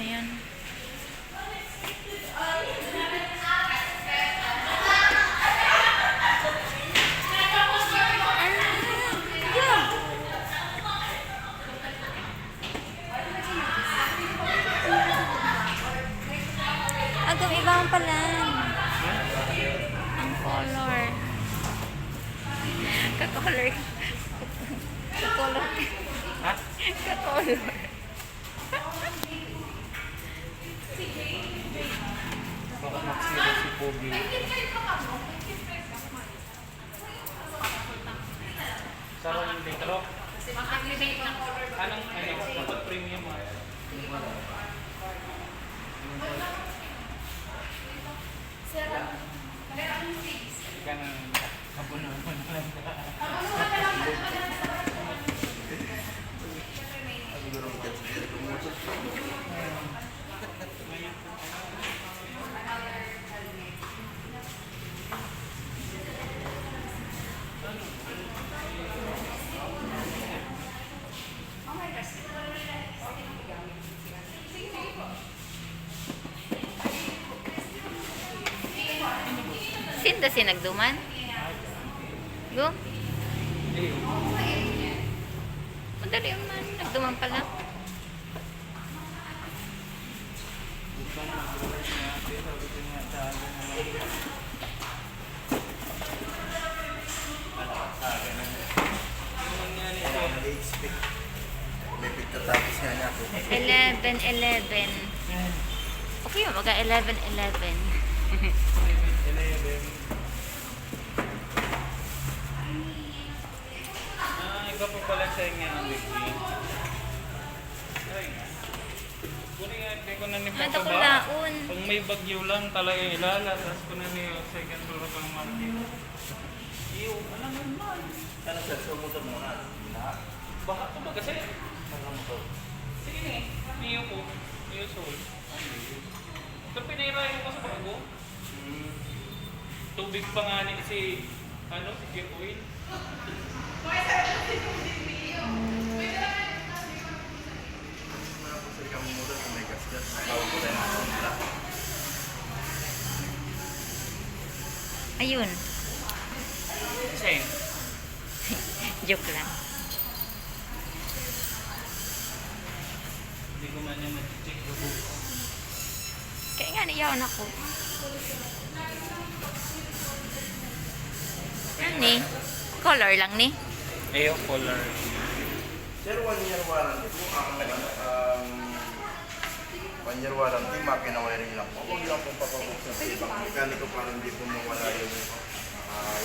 yan. Agam ibang pala. Ang color. Ka-color. Ka-color. Ha? Ka-color. Baka magsira si Pogi. Sarap yung dito. Anong dapat premium mo? Ika na kabunuhan lang. Sinda si nagduman? Go? Madali man. Nagduman pala. May pagkatapos nga niya ako. 11-11. Okay, maga 11-11. Iba po pala sa inyo ang weekly. Ay nga. Kunin nga, kaya ko na ni Ano Papa ko ba? laon? Pag may bagyo lang talaga ilala, tapos ko na niyo second floor pang market. Iyo, alam mo naman. Ano sir, so motor muna. Baka ito ba kasi? Ano motor? Sige nga, Mio po. Mio Soul. Ito pinahirayan ko sa bago. Tubig pa nga ni si, si Gear Oil. Wala po sir kang motor kung may gas-gas. Bago ko tayo na. Ayun. Same. Joke lang. Hindi ko man yung mag-check the book. Kaya nga niyawan ako. Ano ni? Color lang ni? Ayo, color. Sir, 1 year warranty po. Ang 1 year warranty, makina wiring lang po. Huwag lang po papabuksan sa ibang mekaniko para hindi po mawala yung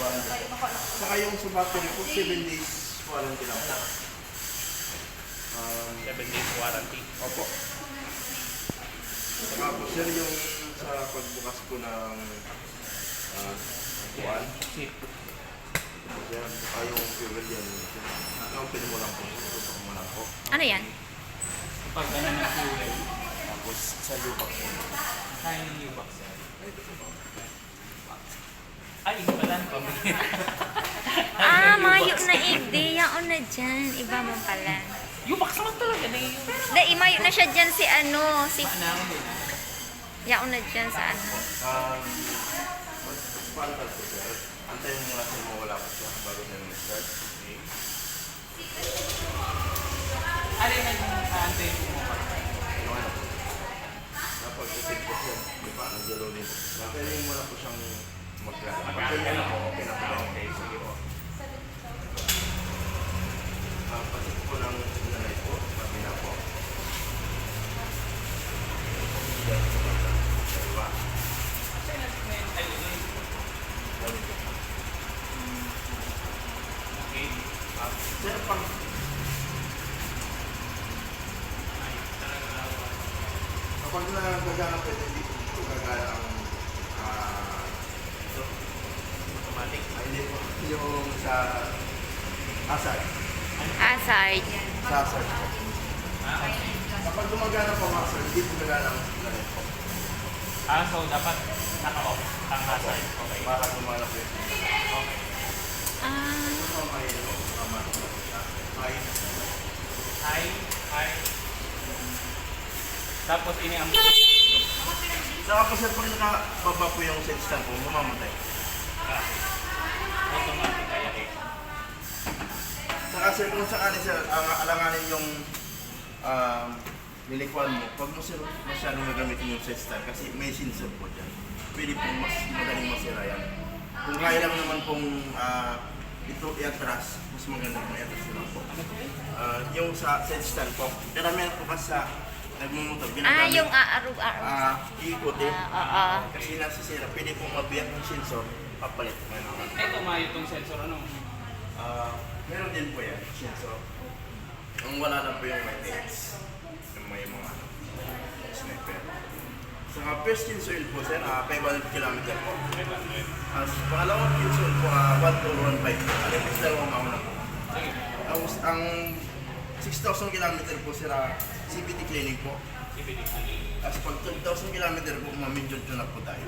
warranty. Saka yung sa battery po, 7 days warranty lang po. 7 days warranty. Opo. Saka po sir, yung sa pagbukas po ng kuwan, Chip. sir, yung fuel yan. Open mo lang po, tutok mo lang po. Ano yan? Pag ano ng fuel, Tapos sa lubak po. kaya ng U-Box yan. Ay, pala ang pamilya. Mayo na igdi. Yaon na dyan. Iba mo pala. U-Box naman talaga na yun. Dahil mayo na siya dyan si si... Maanahan din ha. Yaon na dyan sa Paano po sir? Antayin mo lang kung mawala ko siya bago tayo mag-start. Ano yung nag-aantay mo pa? Yung ano po? Napag-isip po siya. Di ba? Nag-yellow din po. Antayin mo lang po siyang mag-start. Pag-ganyan na po, okay na po. Okay, sige po. Pasok po ng nanay po. Pati na po. Diba? Okay. Sir, pag kapag nagagana po ito, hindi po gagana ang Automatic. hindi po yung sa asar. Hazard. Sa asar po. Okay. Kapag gumagana po ang asar, hindi po gagana ang nanay po. So dapat naka-off ang hazard. Okay. Para gumana po ito. Okay. Ito may tama po siya. May Hi. Hi. Tapos iniambot. Saka po sir, pag nakababa po yung set stand po, mamamatay. Automatic kaya eh. Saka sir, kung sakali sir, alanganin yung lilikwan mo, pag mo sir masyadong gagamitin yung set stand kasi may sensor po dyan. Pwede po mas madaling masira yan. Kung kaya lang naman pong ito i-atras, mas maganda kung i-atras na lang po. Yung sa set stand po, karamihan po kasi sa nagmumotor, ginagamit. Yung aarog-arog. Iikutin. Oo. Kasi nasisira, pwede pong mabiyak yung sensor, papalit mo naman. Ito mayo itong sensor ano? Meron din po yan, sensor. Ang wala lang po yung may TX. Yung may mga sniper. Sa first kill soil po sir, 500 km po. As pangalawang kill soil po, 1,215 po. Alin po sa dalawang mauna po. Ang 6,000 km po sir, CBT cleaning po. As pag 12,000 km po, ma-medium tune up po tayo.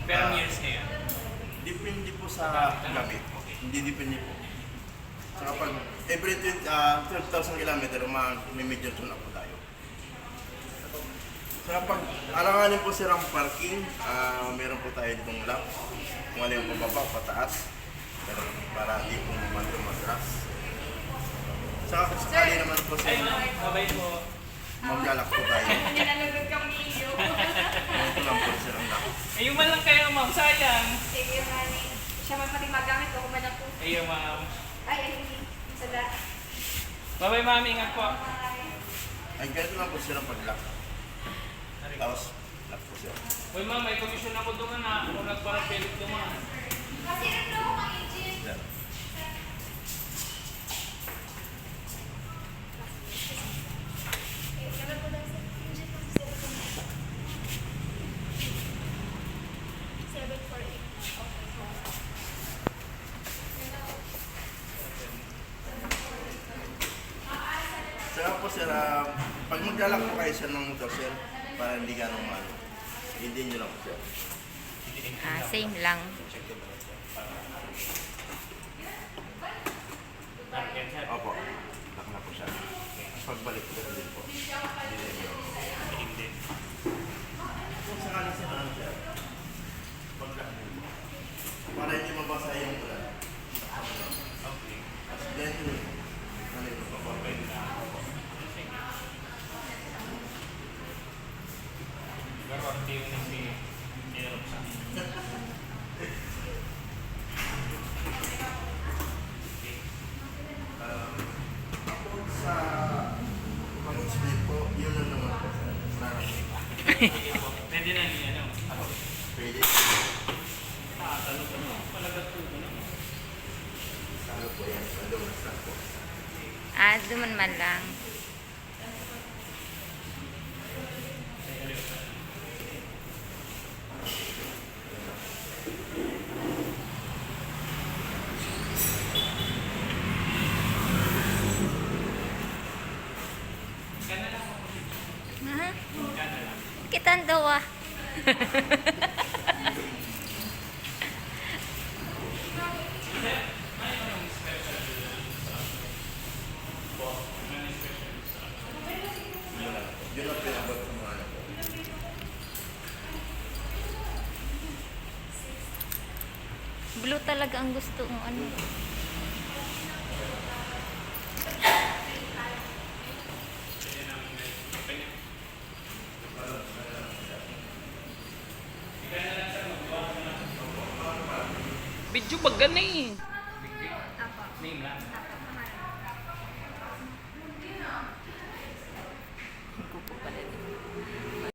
Pero years na yan. Depende po sa gabi. Hindi depende po. Saka pag every 12,000 km, ma-medium tune up po tayo. Saka pag alanganin po sir ang parking, meron po tayo ditong lock. Kung ano yung pababa, pataas. Pero para di po matras. Saka kung sakali naman po sir, Babay po. maglalak po tayo. Nilalagod kang iyo. Ito lang po sir ang lock. Ayun man lang kayo ma'am, sayang. Sige, mami. Siya man pati magamit ko, kumanak po. Ayun ma'am. Ay, sada. Babay ma'am, ingat po. Ay, ganito lang po sir ang pag-lock. Tapos, lock po sir. Uy ma'am, may komisyon ako doon na. Kung nagparang pilit doon. Kasi ano, ang engine. Sir. Saka po sir, pag maglalak po kayo sir ng motor sir, para hindi ganong malo. Hindi nyo lang po sir. Same lang. Opo, lock na po siya. Pagbalik ko din po. Hindi. Kung sakali sir, ano sir? Pag-lock din po. Para hindi mabasa yung ulan. Okay. Then, ano yung papapay na ako. Pero active na si Jerome sa Ako sa pang-explain po, yun lang naman po sir. Pwede na niya, ano? Ako. Pwede. Tanong ko, palagat po ko na. Ano po yan? Ano po? Duman man lang. Gana lang ako. Ha? Gana lang. Kitan daw ah. Yun ang pinabot ng mga anak ko. Blue talaga ang gusto mo ano. Video ba gani? Name lang.